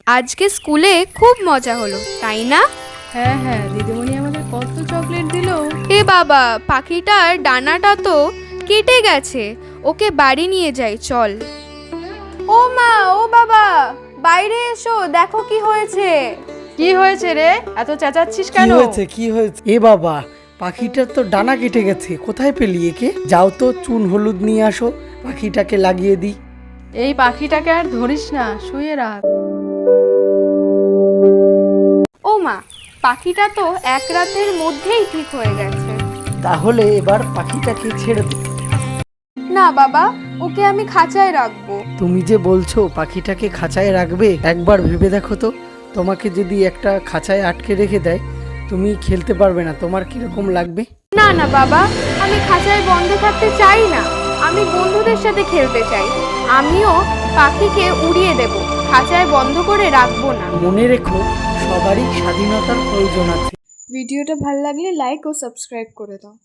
আজকে স্কুলে খুব মজা হলো, তাই না? হ্যাঁ হ্যাঁ, দিদিমণি আমাদের কত চকলেট দিল। এ বাবা, পাখিটার ডানাটা তো কেটে গেছে, ওকে বাড়ি নিয়ে যাই চল। ও মা, ও বাবা, বাইরে এসো, দেখো কি হয়েছে। কি হয়েছে রে, এত চেঁচাচ্ছিস কি কেন? হয়েছে কি হয়েছে? এ বাবা, পাখিটার তো ডানা কেটে গেছে, কোথায় পেলি একে? যাও তো চুন হলুদ নিয়ে আসো, পাখিটাকে লাগিয়ে দিই। এই পাখিটাকে আর ধরিস না, শুয়ে রাখ। ও মা, পাখিটা তো এক রাতের মধ্যেই ঠিক হয়ে গেছে। তাহলে এবার পাখিটাকে ছেড়ে দিই। না বাবা, ওকে আমি খাঁচায় রাখবো। তুমি যে বলছো পাখিটাকে খাঁচায় রাখবে, একবার ভেবে দেখো তো, তোমাকে যদি একটা খাঁচায় আটকে রেখে দেয়, তুমি খেলতে পারবে না, তোমার কিরকম লাগবে? না না বাবা, আমি খাঁচায় বন্ধ থাকতে চাই না, আমি বন্ধুদের সাথে খেলতে চাই। আমিও পাখিকে উড়িয়ে দেব, খাঁচায় বন্ধ করে রাখবো না। মনে রেখো, সবারই স্বাধীনতার প্রয়োজন আছে। ভিডিওটা ভালো লাগলে লাইক ও সাবস্ক্রাইব করে দাও।